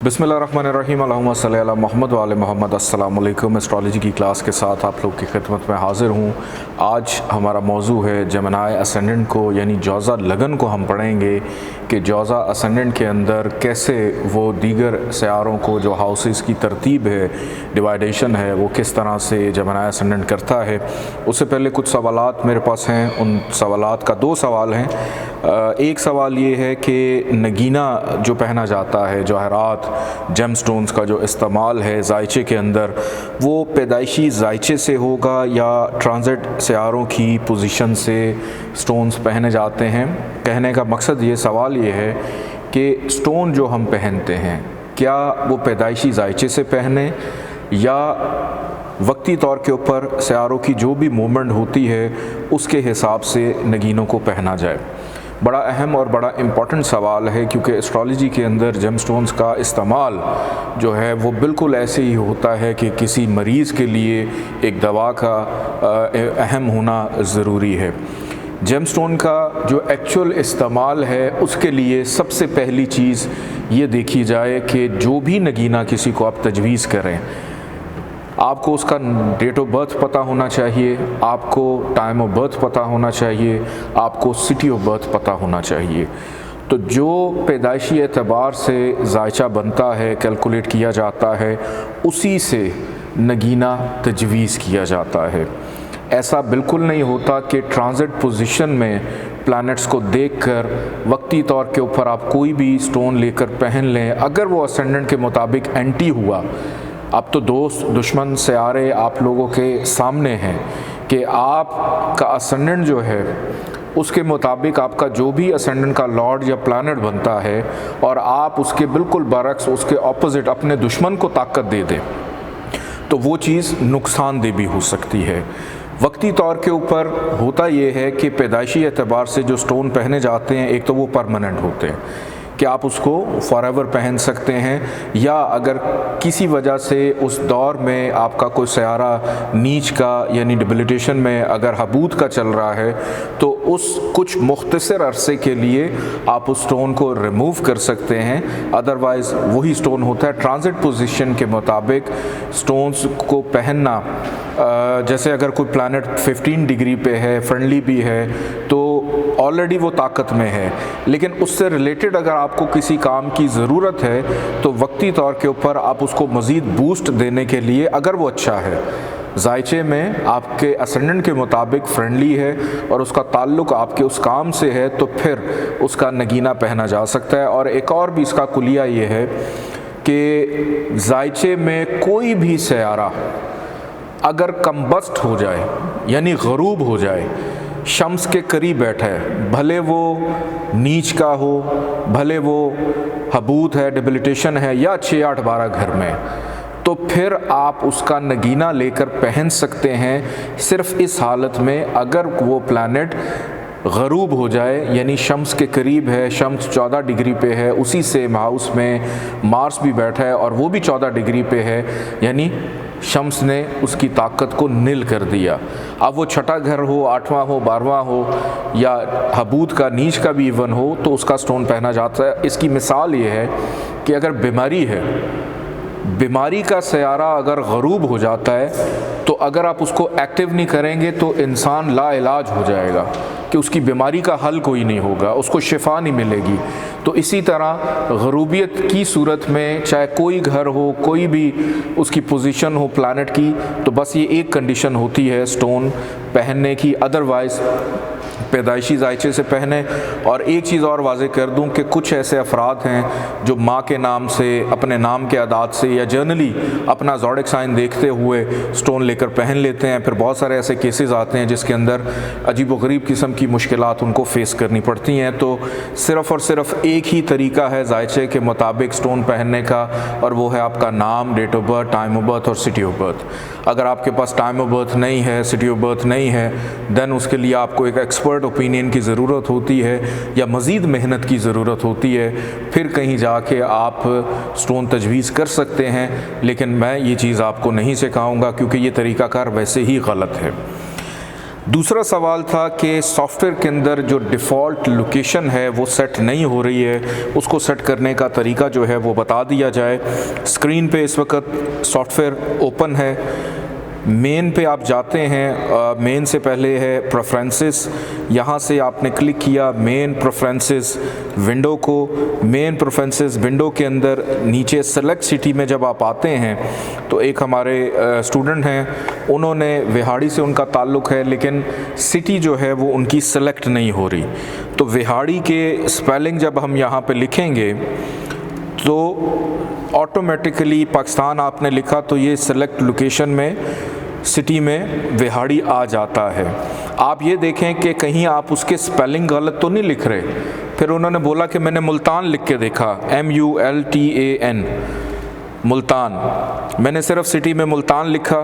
बिस्मिल्लाहिर्रहमानिर्रहीम अल्लाहुम्मा सल्ली अला मुहम्मद व आले मोहम्मद। अस्सलाम वालेकुम। एस्ट्रोलॉजी की क्लास के साथ आप लोग की खिदमत में हाज़िर हूँ। आज हमारा मौजू है जेमिनी असेंडेंट को, यानी जौज़ा लगन को हम पढ़ेंगे कि जौज़ा असेंडेंट के अंदर कैसे वो दीगर सियारों को जो हाउसेस की तरतीब है, डिवाइडेशन है, वो किस तरह से जेमिनी असेंडेंट करता है। उससे पहले कुछ सवालात मेरे पास हैं। उन सवालात का दो सवाल हैं। एक सवाल ये है कि नगीना जो पहना जाता है, जवाहरात, जेमस्टोन्स का जो इस्तेमाल है जायचे के अंदर, वो पैदाइशी जायचे से होगा या ट्रांजिट सियारों की पोजीशन से स्टोन्स पहने जाते हैं। कहने का मकसद ये सवाल ये है कि स्टोन जो हम पहनते हैं क्या वो पैदाइशी जायचे से पहने या वक्ती तौर के ऊपर सियारों की जो भी मूवमेंट होती है उसके हिसाब से नगीनों को पहना जाए। बड़ा अहम और बड़ा इम्पॉर्टेंट सवाल है, क्योंकि एस्ट्रोलॉजी के अंदर जेमस्टोन्स का इस्तेमाल जो है वो बिल्कुल ऐसे ही होता है कि किसी मरीज़ के लिए एक दवा का अहम होना ज़रूरी है। जेमस्टोन का जो एक्चुअल इस्तेमाल है उसके लिए सबसे पहली चीज़ ये देखी जाए कि जो भी नगीना किसी को आप तजवीज़ करें, आपको उसका डेट ऑफ बर्थ पता होना चाहिए, आपको टाइम ऑफ बर्थ पता होना चाहिए, आपको सिटी ऑफ बर्थ पता होना चाहिए। तो जो पैदाइशी एतबार से जायचा बनता है, कैलकुलेट किया जाता है, उसी से नगीना तजवीज़ किया जाता है। ऐसा बिल्कुल नहीं होता कि ट्रांजिट पोजीशन में प्लैनेट्स को देखकर वक्ती तौर के ऊपर आप कोई भी स्टोन लेकर पहन लें। अगर वो असेंडेंट के मुताबिक एंटी हुआ, अब तो दोस्त दुश्मन सियारे आप लोगों के सामने हैं कि आपका असेंडेंट जो है उसके मुताबिक आपका जो भी असेंडेंट का लॉर्ड या प्लैनेट बनता है और आप उसके बिल्कुल बरक्स, उसके ऑपोजिट अपने दुश्मन को ताकत दे दें, तो वो चीज़ नुकसानदेह भी हो सकती है। वक्ती तौर के ऊपर होता ये है कि पैदाइशी एतबार से जो स्टोन पहने जाते हैं, एक तो वो परमानेंट होते हैं कि आप उसको फॉरएवर पहन सकते हैं, या अगर किसी वजह से उस दौर में आपका कोई सयारा नीच का यानी डिबिलिटेशन में अगर हबूत का चल रहा है तो उस कुछ मुख्तसर अरसे के लिए आप उस स्टोन को रिमूव कर सकते हैं। अदरवाइज़ वही स्टोन होता है। ट्रांजिट पोजीशन के मुताबिक स्टोन्स को पहनना, जैसे अगर कोई प्लैनेट 15 डिग्री पे है, फ्रेंडली भी है, तो ऑलरेडी वो ताकत में है, लेकिन उससे रिलेटेड अगर आपको किसी काम की ज़रूरत है तो वक्ती तौर के ऊपर आप उसको मज़ीद बूस्ट देने के लिए, अगर वो अच्छा है, जायचे में आपके असेंडेंट के मुताबिक फ्रेंडली है और उसका ताल्लुक़ आपके उस काम से है, तो फिर उसका नगीना पहना जा सकता है। और एक और भी इसका कुलिया ये है कि जायचे में कोई भी सयारा अगर कम्बस्ट हो जाए यानी ग़रूब हो जाए, शम्स के करीब बैठा है, भले वो नीच का हो, भले वो हबूत है, डिबिलिटेशन है, या 6, 8, 12 घर में, तो फिर आप उसका नगीना लेकर पहन सकते हैं। सिर्फ़ इस हालत में अगर वो प्लैनेट ग़रूब हो जाए यानी शम्स के करीब है, शम्स 14 डिग्री पे है, उसी सेम हाउस में मार्स भी बैठा है और वो भी 14 डिग्री पे है, यानी शम्स ने उसकी ताकत को निल कर दिया। अब वो छठा घर हो, 8वां हो, 12वां हो, या हबूत का नीच का भी इवन हो, तो उसका स्टोन पहना जाता है। इसकी मिसाल ये है कि अगर बीमारी है, बीमारी का सयारा अगर ग़रूब हो जाता है, तो अगर आप उसको एक्टिव नहीं करेंगे तो इंसान लाइलाज हो जाएगा कि उसकी बीमारी का हल कोई नहीं होगा, उसको शिफा नहीं मिलेगी। तो इसी तरह ग़रूबियत की सूरत में चाहे कोई घर हो, कोई भी उसकी पोजीशन हो प्लैनेट की, तो बस ये एक कंडीशन होती है स्टोन पहनने की, अदरवाइज़ पैदाइशी जायचे से पहने। और एक चीज़ और वाज़े कर दूं कि कुछ ऐसे अफराद हैं जो माँ के नाम से, अपने नाम के आदात से, या जर्नली अपना ज़ोडिक साइन देखते हुए स्टोन लेकर पहन लेते हैं। फिर बहुत सारे ऐसे केसेस आते हैं जिसके अंदर अजीब व गरीब किस्म की मुश्किलात उनको फ़ेस करनी पड़ती हैं। तो सिर्फ़ और सिर्फ एक ही तरीका है जायचे के मुताबिक स्टोन पहनने का, और वो है आपका नाम, date of birth, time of birth और सिटी ऑफ बर्थ। अगर आपके पास टाइम ऑफ बर्थ नहीं है, सिटी ऑफ बर्थ नहीं है, देन उसके लिए आपको एक एक्सपर्ट ओपिनियन की ज़रूरत होती है या मज़ीद मेहनत की ज़रूरत होती है। फिर कहीं जाके आप स्टोन तजवीज़ कर सकते हैं, लेकिन मैं ये चीज़ आपको नहीं सिखाऊंगा क्योंकि ये तरीक़ाकार वैसे ही गलत है। दूसरा सवाल था कि सॉफ्टवेयर के अंदर जो डिफ़ॉल्ट लोकेशन है वो सेट नहीं हो रही है, उसको सेट करने का तरीका जो है वो बता दिया जाए। स्क्रीन पे इस वक्त सॉफ्टवेयर ओपन है। मेन पे आप जाते हैं, मेन से पहले है प्रेफरेंसेस, यहाँ से आपने क्लिक किया मेन प्रेफरेंसेस विंडो को। मेन प्रेफरेंसेस विंडो के अंदर नीचे सेलेक्ट सिटी में जब आप आते हैं तो एक हमारे स्टूडेंट हैं, उन्होंने विहाड़ी से उनका ताल्लुक़ है, लेकिन सिटी जो है वो उनकी सेलेक्ट नहीं हो रही। तो विहाड़ी के स्पेलिंग जब हम यहाँ पे लिखेंगे तो ऑटोमेटिकली पाकिस्तान आपने लिखा तो ये सेलेक्ट लोकेशन में सिटी में विहाड़ी आ जाता है। आप ये देखें कि कहीं आप उसके स्पेलिंग गलत तो नहीं लिख रहे। फिर उन्होंने बोला कि मैंने मुल्तान लिख के देखा, MULTAN मुल्तान, मैंने सिर्फ सिटी में मुल्तान लिखा।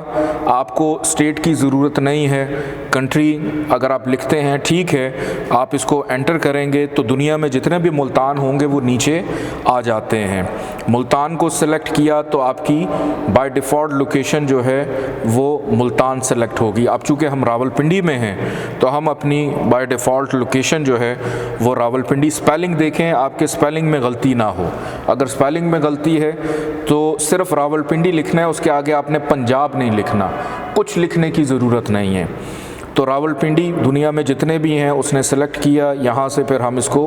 आपको स्टेट की ज़रूरत नहीं है, कंट्री अगर आप लिखते हैं ठीक है, आप इसको एंटर करेंगे तो दुनिया में जितने भी मुल्तान होंगे वो नीचे आ जाते हैं। मुल्तान को सिलेक्ट किया तो आपकी बाय डिफ़ॉल्ट लोकेशन जो है वो मुल्तान सेलेक्ट होगी। अब चूँकि हम रावलपिंडी में हैं तो हम अपनी बाय डिफ़ॉल्ट लोकेशन जो है वो रावलपिंडी। स्पेलिंग देखें आपके स्पेलिंग में गलती ना हो, अगर स्पेलिंग में गलती है तो सिर्फ रावलपिंडी लिखना है, उसके आगे आपने पंजाब नहीं लिखना, कुछ लिखने की ज़रूरत नहीं है। तो रावलपिंडी दुनिया में जितने भी हैं उसने सेलेक्ट किया, यहाँ से फिर हम इसको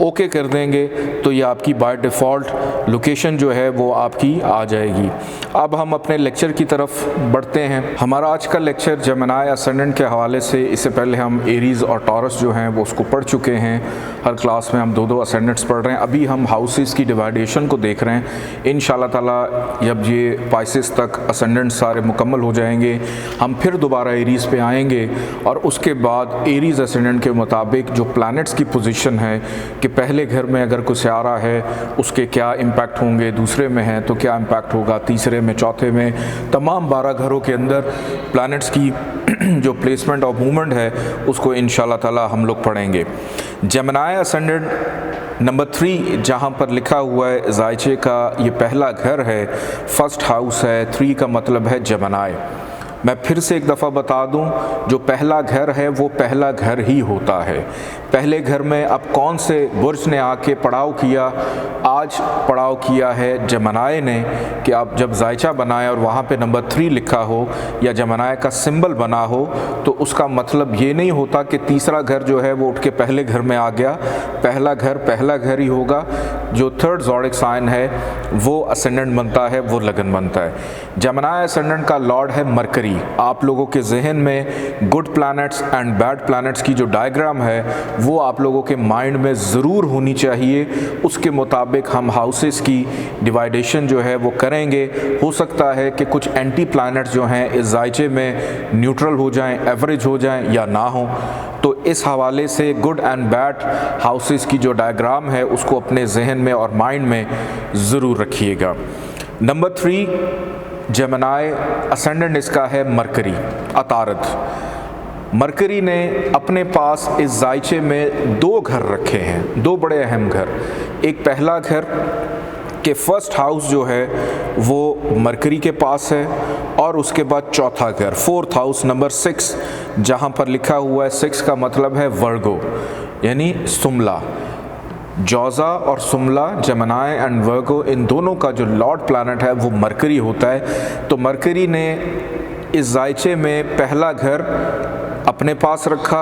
ओके कर देंगे तो ये आपकी बाय डिफ़ॉल्ट लोकेशन जो है वो आपकी आ जाएगी। अब हम अपने लेक्चर की तरफ बढ़ते हैं। हमारा आज का लेक्चर जेमिनी असेंडेंट के हवाले से, इससे पहले हम एरीज़ और टॉरस जो हैं वो उसको पढ़ चुके हैं। हर क्लास में हम दो असेंडेंट्स पढ़ रहे हैं। अभी हम हाउसेस की डिवाइडेशन को देख रहे हैं। इंशाल्लाह ताला जब ये पाइसेस तक असेंडेंट्स सारे मुकम्मल हो जाएंगे हम फिर दोबारा एरीज़ पे आएंगे और उसके बाद एरीज़ असेंडेंट के मुताबिक जो प्लैनेट्स की पोजीशन है कि पहले घर में अगर कोई सियारा है उसके क्या इम्पैक्ट होंगे, दूसरे में है तो क्या इम्पैक्ट होगा, तीसरे में, चौथे में, तमाम 12 घरों के अंदर प्लैनेट्स की जो प्लेसमेंट और मूवमेंट है उसको इंशाल्लाह ताला हम लोग पढ़ेंगे। जेमिनी असेंडेंट नंबर 3 जहाँ पर लिखा हुआ है जायचे का ये पहला घर है, फर्स्ट हाउस है, 3 का मतलब है जेमिनी। मैं फिर से एक दफ़ा बता दूं, जो पहला घर है वो पहला घर ही होता है। पहले घर में अब कौन से बुर्ज ने आके पड़ाव किया, आज पड़ाव किया है जेमिनी ने, कि आप जब जायचा बनाए और वहाँ पे नंबर 3 लिखा हो या जेमिनी का सिंबल बना हो तो उसका मतलब ये नहीं होता कि तीसरा घर जो है वो उठ के पहले घर में आ गया। पहला घर ही होगा। जो थर्ड ज़ोडिक साइन है वो असेंडेंट बनता है, वो लगन बनता है। जेमिनी असेंडेंट का लॉर्ड है मरकरी। आप लोगों के जहन में good planets and bad planets की जो डायग्राम है वो आप लोगों के माइंड में ज़रूर होनी चाहिए। उसके मुताबिक हम हाउसेस की डिवाइडेशन जो है वो करेंगे। हो सकता है कि कुछ एंटी प्लैनेट्स जो हैं इस जायचे में न्यूट्रल हो जाएं, एवरेज हो जाएं या ना हो। तो इस हवाले से गुड एंड बैड हाउसेस की जो डायग्राम है उसको अपने जहन में और माइंड में ज़रूर रखिएगा। नंबर 3 जेमिनी असेंडेंट इसका है मरकरी, अतारद। मरकरी ने अपने पास इस जायचे में 2 घर रखे हैं, 2 बड़े अहम घर। एक पहला घर के फर्स्ट हाउस जो है वो मरकरी के पास है और उसके बाद चौथा घर, फोर्थ हाउस नंबर 6 जहाँ पर लिखा हुआ है 6 का मतलब है वर्गो यानी सुमला। जौज़ा और सुमला, जेमिनी एंड वर्गो, इन दोनों का जो लॉर्ड प्लैनेट है वो मरकरी होता है। तो मरकरी ने इस जायचे में पहला घर अपने पास रखा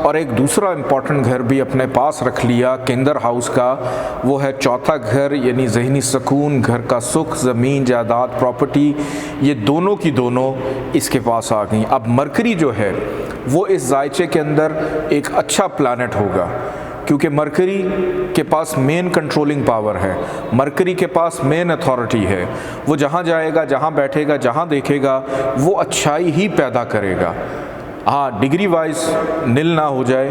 और एक दूसरा इम्पॉर्टेंट घर भी अपने पास रख लिया केंद्र हाउस का, वो है चौथा घर यानी ज़हनी सुकून, घर का सुख, ज़मीन जायदाद, प्रॉपर्टी, ये दोनों की दोनों इसके पास आ गई। अब मरकरी जो है वो इस जायचे के अंदर एक अच्छा प्लैनेट होगा क्योंकि मरकरी के पास मेन कंट्रोलिंग पावर है, मरकरी के पास मेन अथॉरिटी है। वो जहाँ जाएगा, जहाँ बैठेगा, जहाँ देखेगा वो अच्छाई ही पैदा करेगा। हाँ, डिग्री वाइज नील ना हो जाए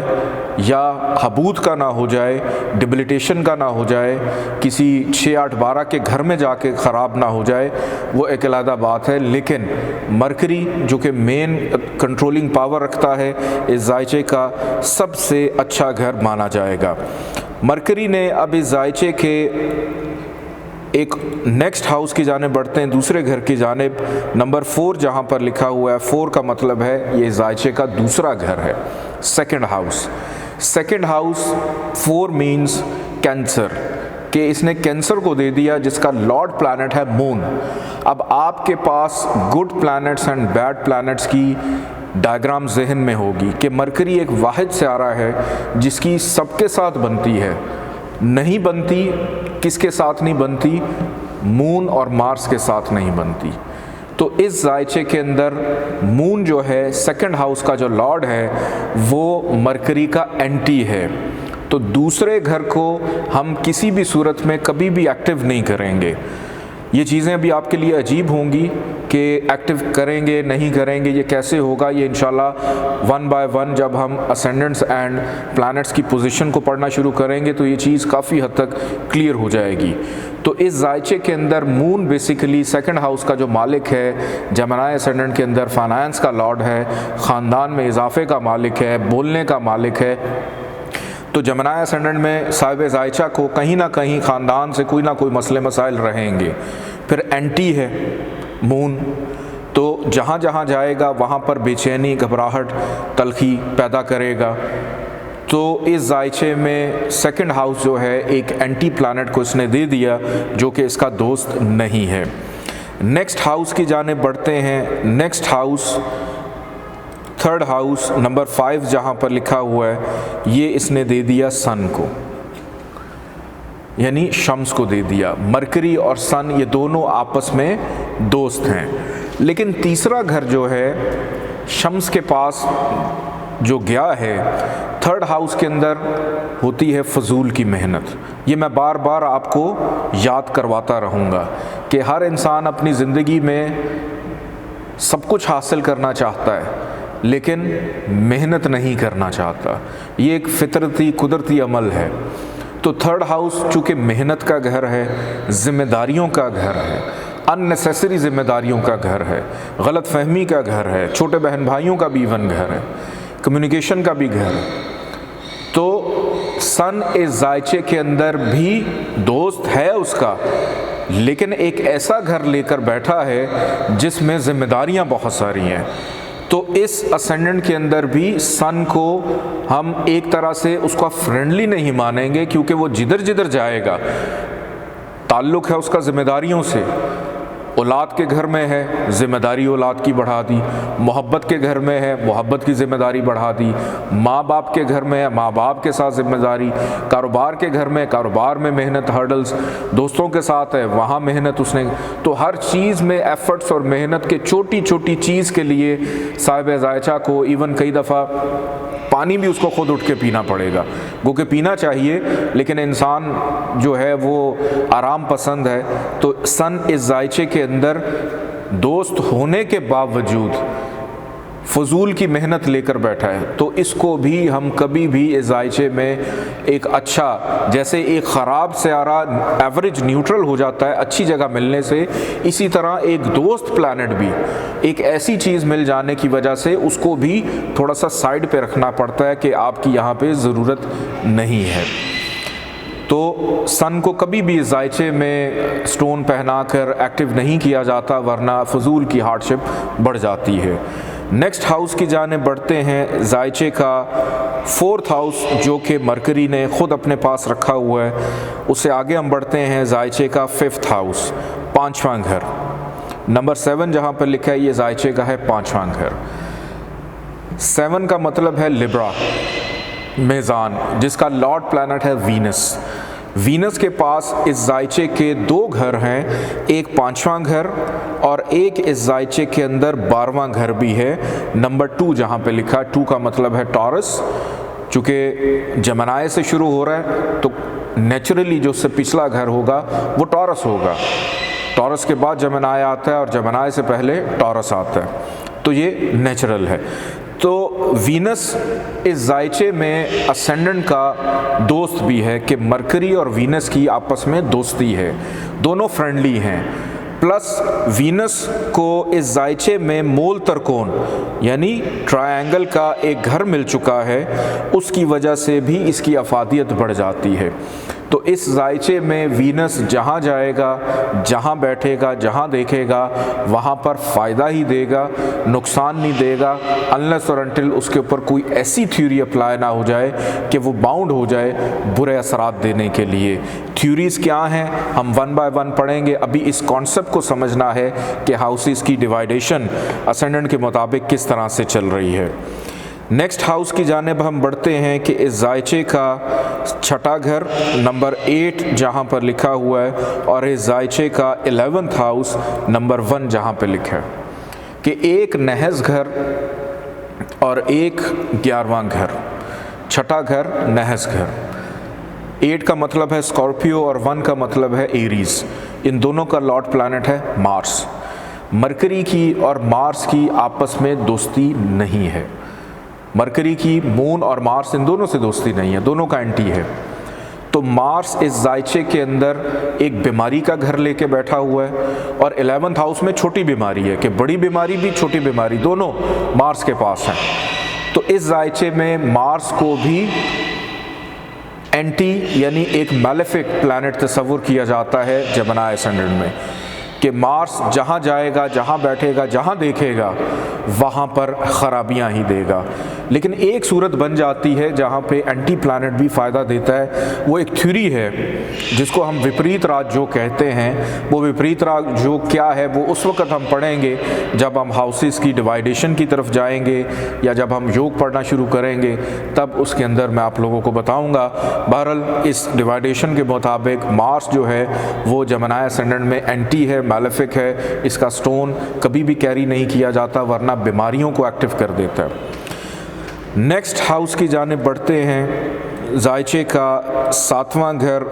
या हबूत का ना हो जाए, डिबिलिटेशन का ना हो जाए, किसी 6, 8, 12 के घर में जाके ख़राब ना हो जाए, वो एक अलग बात है। लेकिन मरकरी जो कि मेन कंट्रोलिंग पावर रखता है इस जायचे का, सबसे अच्छा घर माना जाएगा। मरकरी ने अब इस जायचे के एक नेक्स्ट हाउस की जानिब बढ़ते हैं, दूसरे घर की जानिब। नंबर 4 जहाँ पर लिखा हुआ है, 4 का मतलब है ये जायचे का दूसरा घर है, second house. Second house 4 means cancer, कि इसने कैंसर को दे दिया, जिसका लॉर्ड प्लैनेट है मून। अब आपके पास good planets and bad planets की डायग्राम जहन में होगी कि मरकरी एक वाहिद सितारा है जिसकी सबके साथ बनती है, नहीं बनती किसके साथ नहीं बनती, मून और मार्स के साथ नहीं बनती। तो इस जायचे के अंदर मून जो है, सेकंड हाउस का जो लॉर्ड है, वो मरकरी का एंटी है। तो दूसरे घर को हम किसी भी सूरत में कभी भी एक्टिव नहीं करेंगे। ये चीज़ें अभी आपके लिए अजीब होंगी कि एक्टिव करेंगे नहीं करेंगे, ये कैसे होगा, ये इंशाल्लाह 1 बाय 1 जब हम असेंडेंट्स एंड प्लैनेट्स की पोजीशन को पढ़ना शुरू करेंगे तो ये चीज़ काफ़ी हद तक क्लियर हो जाएगी। तो इस जायचे के अंदर मून बेसिकली सेकंड हाउस का जो मालिक है, जेमिनी असेंडेंट के अंदर फाइनेंस का लॉर्ड है, ख़ानदान में इजाफे का मालिक है, बोलने का मालिक है। तो जेमिनी असेंडेंट में साहिब जायचा को कहीं ना कहीं ख़ानदान से कोई ना कोई मसले मसाइल रहेंगे। फिर एंटी है मून, तो जहाँ जहाँ जाएगा वहाँ पर बेचैनी, घबराहट, तलखी पैदा करेगा। तो इस जायचे में सेकंड हाउस जो है एक एंटी प्लैनेट को इसने दे दिया जो कि इसका दोस्त नहीं है। नेक्स्ट हाउस की जानिब बढ़ते हैं। Next house, third house, number 5 जहाँ पर लिखा हुआ है, ये इसने दे दिया सन को, यानी शम्स को दे दिया। मरकरी और सन ये दोनों आपस में दोस्त हैं। लेकिन तीसरा घर जो है शम्स के पास जो गया है, थर्ड हाउस के अंदर होती है फजूल की मेहनत। ये मैं बार बार आपको याद करवाता रहूँगा कि हर इंसान अपनी ज़िंदगी में सब कुछ हासिल करना चाहता है लेकिन मेहनत नहीं करना चाहता। ये एक फितरती कुदरती अमल है। तो थर्ड हाउस चूँकि मेहनत का घर है, ज़िम्मेदारियों का घर है, अननेसेसरी ज़िम्मेदारियों का घर है, गलत फहमी का घर है, छोटे बहन भाइयों का भी इवन घर है, कम्युनिकेशन का भी घर है। तो सन इस जायचे के अंदर भी दोस्त है उसका, लेकिन एक ऐसा घर लेकर बैठा है जिसमें ज़िम्मेदारियां बहुत सारी हैं। तो इस असेंडेंट के अंदर भी सन को हम एक तरह से उसका फ्रेंडली नहीं मानेंगे, क्योंकि वो जिधर जिधर जाएगा ताल्लुक़ है उसका ज़िम्मेदारियों से। औलाद के घर में है, ज़िम्मेदारी औलाद की बढ़ा दी। मोहब्बत के घर में है, मोहब्बत की ज़िम्मेदारी बढ़ा दी। माँ बाप के घर में है, माँ बाप के साथ ज़िम्मेदारी। कारोबार के घर में, कारोबार में मेहनत, हर्डल्स। दोस्तों के साथ है, वहाँ मेहनत उसने। तो हर चीज़ में एफ़र्ट्स और मेहनत के छोटी छोटी चीज़ के लिए साहिब जायचा को इवन कई दफ़ा पानी भी उसको खुद उठ के पीना पड़ेगा। गो के पीना चाहिए, लेकिन इंसान जो है वो आराम पसंद है। तो सन इस जायचे के अंदर दोस्त होने के बावजूद फजूल की मेहनत लेकर बैठा है। तो इसको भी हम कभी भी इस जायचे में एक अच्छा, जैसे एक ख़राब सियारा एवरेज न्यूट्रल हो जाता है अच्छी जगह मिलने से, इसी तरह एक दोस्त प्लैनेट भी एक ऐसी चीज़ मिल जाने की वजह से उसको भी थोड़ा सा साइड पे रखना पड़ता है कि आपकी यहाँ पे ज़रूरत नहीं है। तो सन को कभी भी इस जायचे में स्टोन पहनाकर एक्टिव नहीं किया जाता, वरना फजूल की हार्डशिप बढ़ जाती है। नेक्स्ट हाउस की जाने बढ़ते हैं। जायचे का फोर्थ हाउस जो कि मरकरी ने ख़ुद अपने पास रखा हुआ है, उससे आगे हम बढ़ते हैं। जायचे का फिफ्थ हाउस, पाँचवां घर। नंबर 7 जहाँ पर लिखा है, ये जायचे का है पाँचवां घर। 7 का मतलब है लिब्रा, मेज़ान, जिसका लॉर्ड प्लैनेट है वीनस। वीनस के पास इस जायचे के 2 घर हैं, एक पाँचवां घर और एक इस जायचे के अंदर 12वां घर भी है। नंबर 2 जहाँ पे लिखा, 2 का मतलब है टॉरस। चूँकि जेमिनी से शुरू हो रहा है तो नेचुरली जो उससे पिछला घर होगा वो टॉरस होगा। टॉरस के बाद जेमिनी आता है और जेमिनी से पहले टॉरस आता है, तो ये नेचुरल है। तो वीनस इस जायचे में असेंडेंट का दोस्त भी है कि मरकरी और वीनस की आपस में दोस्ती है, दोनों फ्रेंडली हैं। प्लस वीनस को इस जायचे में मोल तरकोन यानी ट्रायंगल का एक घर मिल चुका है, उसकी वजह से भी इसकी अफादियत बढ़ जाती है। तो तो इस जायचे में वीनस जहाँ जाएगा, जहाँ बैठेगा, जहाँ देखेगा वहाँ पर फ़ायदा ही देगा, नुकसान नहीं देगा, अनलेस और अनटिल उसके ऊपर कोई ऐसी थ्योरी अप्लाई ना हो जाए कि वो बाउंड हो जाए बुरे असरात देने के लिए। थ्योरीज़ क्या हैं हम वन बाय वन पढ़ेंगे। अभी इस कॉन्सेप्ट को समझना है कि हाउसेस की डिवाइडेशन असेंडेंट के मुताबिक किस तरह से चल रही है। नेक्स्ट हाउस की जानिब हम बढ़ते हैं कि इस जायचे का छठा घर नंबर 8 जहाँ पर लिखा हुआ है और इस जायचे का 11th हाउस नंबर 1 जहाँ पर लिखा है कि एक नहज घर और एक 11वां घर। छठा घर नहज घर, 8 का मतलब है स्कॉर्पियो और 1 का मतलब है एरीज। इन दोनों का लॉर्ड प्लैनेट है मार्स। मरकरी की और मार्स की आपस में दोस्ती नहीं है। मरकरी की मून और मार्स इन दोनों से दोस्ती नहीं है, दोनों का एंटी है। तो मार्स इस जायचे के अंदर एक बीमारी का घर लेके बैठा हुआ है और 11th हाउस में छोटी बीमारी है कि बड़ी बीमारी भी छोटी बीमारी दोनों मार्स के पास हैं। तो इस जायचे में मार्स को भी एंटी यानी एक मैलेफिक प्लैनेट तस्वुर किया जाता है जेमिनी असेंडेंट में कि मार्स जहाँ जाएगा, जहाँ बैठेगा, जहाँ देखेगा वहाँ पर ख़राबियाँ ही देगा। लेकिन एक सूरत बन जाती है जहाँ पे एंटी प्लैनेट भी फ़ायदा देता है। वो एक थ्योरी है जिसको हम विपरीत राजयोग कहते हैं। वो विपरीत राजयोग क्या है वो उस वक्त हम पढ़ेंगे जब हम हाउसेस की डिवाइडेशन की तरफ जाएंगे या जब हम योग पढ़ना शुरू करेंगे, तब उसके अंदर मैं आप लोगों को बताऊँगा। बहरहाल इस डिवाइडेशन के मुताबिक मार्स जो है वो जेमिनी असेंडेंट में एंटी है, मैलेफिक है। इसका स्टोन कभी भी कैरी नहीं किया जाता वरना बीमारियों को एक्टिव कर देता है। नेक्स्ट हाउस की जानिब बढ़ते हैं। जायचे का 7वां घर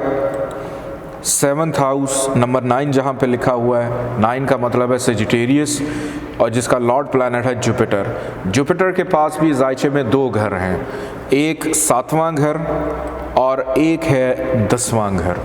7th हाउस नंबर 9 जहाँ पे लिखा हुआ है। 9 का मतलब है सेजिटेरियस और जिसका लॉर्ड प्लैनेट है जुपिटर। जुपिटर के पास भी जायचे में 2 घर हैं, एक 7वां घर और एक है 10वां घर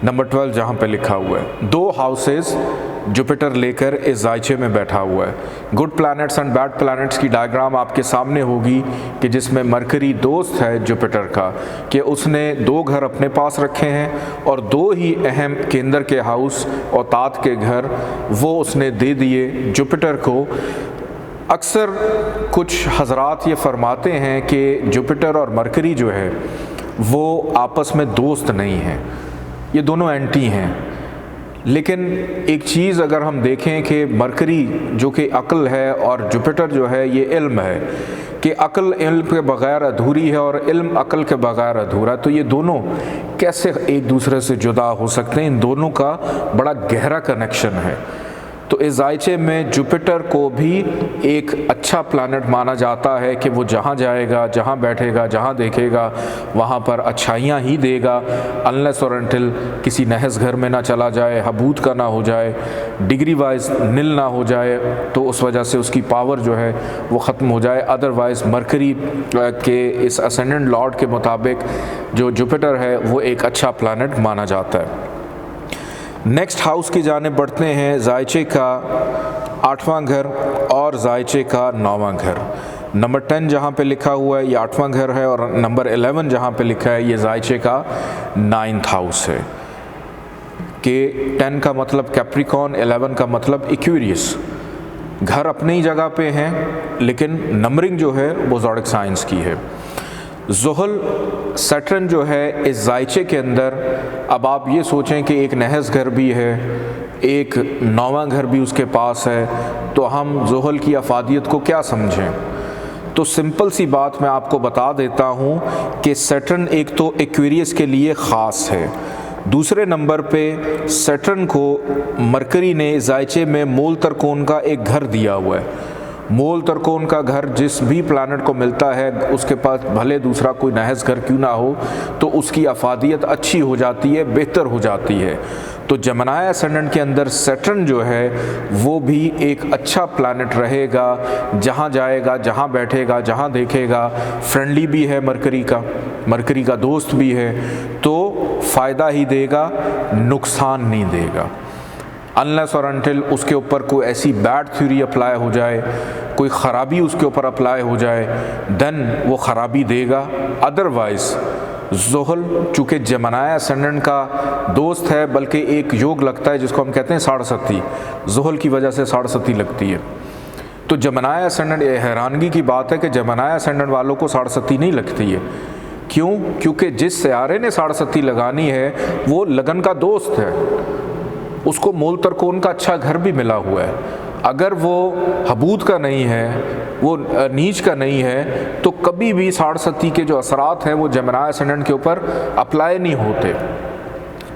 नंबर 12 जहाँ पे लिखा हुआ है। 2 हाउसेस जुपिटर लेकर इस जायचे में बैठा हुआ है। Good planets and bad planets की डायग्राम आपके सामने होगी कि जिसमें मरकरी दोस्त है जुपिटर का कि उसने 2 घर अपने पास रखे हैं और 2 ही अहम केंद्र के हाउस और तात के घर वो उसने दे दिए जुपिटर को। अक्सर कुछ हजरात ये फरमाते हैं कि जुपिटर और मरकरी जो है वो आपस में दोस्त नहीं हैं, ये दोनों एंटी हैं। लेकिन एक चीज़ अगर हम देखें कि मरकरी जो कि अक्ल है और जुपिटर जो है ये इल्म है कि अक्ल इल्म के बग़ैर अधूरी है और इल्म अक्ल के बग़ैर अधूरा, तो ये दोनों कैसे एक दूसरे से जुदा हो सकते हैं। इन दोनों का बड़ा गहरा कनेक्शन है। तो इस जायचे में जुपिटर को भी एक अच्छा प्लैनेट माना जाता है कि वो जहाँ जाएगा, जहाँ बैठेगा, जहाँ देखेगा वहाँ पर अच्छाइयाँ ही देगा, अनलेस और अनटिल किसी नहस घर में ना चला जाए, हबूत का ना हो जाए, डिग्री वाइज नील ना हो जाए तो उस वजह से उसकी पावर जो है वो ख़त्म हो जाए। अदरवाइज़ मरकरी के इस असेंडेंट लॉर्ड के मुताबिक जो जुपिटर है वो एक अच्छा प्लैनेट माना जाता है। नेक्स्ट हाउस की जानिब बढ़ते हैं। जायचे का 8वां घर और जायचे का 9वां घर। नंबर 10 जहाँ पे लिखा हुआ है ये 8वां घर है और नंबर 11 जहाँ पे लिखा है ये जायचे का 9th हाउस है कि 10 का मतलब कैप्रिकॉन, 11 का मतलब एक्वेरियस। घर अपनी जगह पे हैं लेकिन नंबरिंग जो है वो ज़ोडिक साइंस की है। ज़ुहल सैटर्न जो है इस जायचे के अंदर, अब आप ये सोचें कि एक नहस घर भी है, एक 9वां घर भी उसके पास है, तो हम ज़ुहल की अफादियत को क्या समझें। तो सिंपल सी बात मैं आपको बता देता हूँ कि सैटर्न एक तो एक्वेरियस के लिए ख़ास है, दूसरे नंबर पे सैटर्न को मरकरी ने जायचे में मूल तरकोन का एक घर दिया हुआ है। मूल तरकोन का घर जिस भी प्लैनेट को मिलता है उसके पास भले दूसरा कोई नहस घर क्यों ना हो तो उसकी अफादियत अच्छी हो जाती है, बेहतर हो जाती है। तो जेमिनी असेंडेंट के अंदर सैटर्न जो है वो भी एक अच्छा प्लैनेट रहेगा, जहाँ जाएगा, जहाँ बैठेगा, जहाँ देखेगा, फ्रेंडली भी है मरकरी का दोस्त भी है, तो फ़ायदा ही देगा, नुकसान नहीं देगा। अनलेस और अनटिल उसके ऊपर कोई ऐसी बैड थ्योरी अप्लाई हो जाए, कोई ख़राबी उसके ऊपर अप्लाई हो जाए, देन वो ख़राबी देगा। अदरवाइज़ ज़ुहल चूँकि जेमिनी असेंडेंट का दोस्त है, बल्कि एक योग लगता है जिसको हम कहते हैं साढ़सती, ज़ुहल की वजह से साढ़सती लगती है। तो जेमिनी असेंडेंट, ये हैरानगी की बात है कि जेमिनी असेंडेंट वालों को साढ़सती नहीं लगती है। क्यों? क्योंकि जिस सियारे ने साढ़सती लगानी है वो लगन का दोस्त है, उसको मूल तरकोन का अच्छा घर भी मिला हुआ है। अगर वो हबूद का नहीं है, वो नीच का नहीं है, तो कभी भी साढ़सती के जो असरात हैं वो जेमिनी असेंडेंट के ऊपर अप्लाई नहीं होते।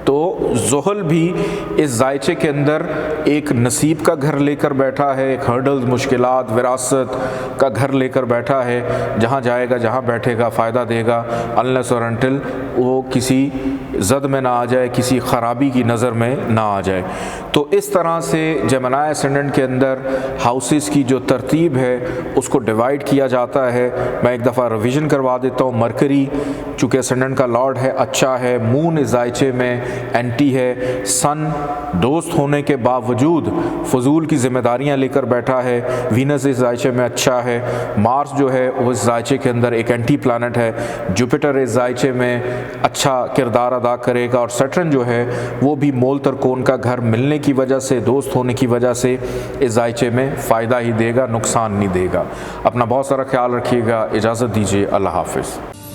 तो ज़ुहल भी इस जायचे के अंदर एक नसीब का घर लेकर बैठा है, एक हर्डल्स, मुश्किलात, विरासत का घर लेकर बैठा है, जहाँ जाएगा, जहाँ बैठेगा फ़ायदा देगा, अनलेस और अनटिल वो किसी ज़द में ना आ जाए, किसी ख़राबी की नज़र में ना आ जाए। तो इस तरह से जेमिनी असेंडेंट के अंदर हाउसेस की जो तरतीब है उसको डिवाइड किया जाता है। मैं एक दफ़ा रिवीजन करवा देता हूँ। मरकरी चूँकि असेंडेंट का लॉर्ड है, अच्छा है। मून इस जायचे में एंटी है। सन दोस्त होने के बावजूद फजूल की जिम्मेदारियाँ लेकर बैठा है। वीनस इस जायचे में अच्छा है। मार्स जो है वो इस जायचे के अंदर एक एंटी प्लानट है। जुपिटर इस जायचे में अच्छा किरदार अदा करेगा, और सैटर्न जो है वो भी मोल तरकोन का घर मिलने की वजह से, दोस्त होने की वजह से इस जायचे में फ़ायदा ही देगा, नुकसान नहीं देगा। अपना बहुत सारा ख्याल रखिएगा। इजाज़त दीजिए। अल्लाह हाफ़िज़।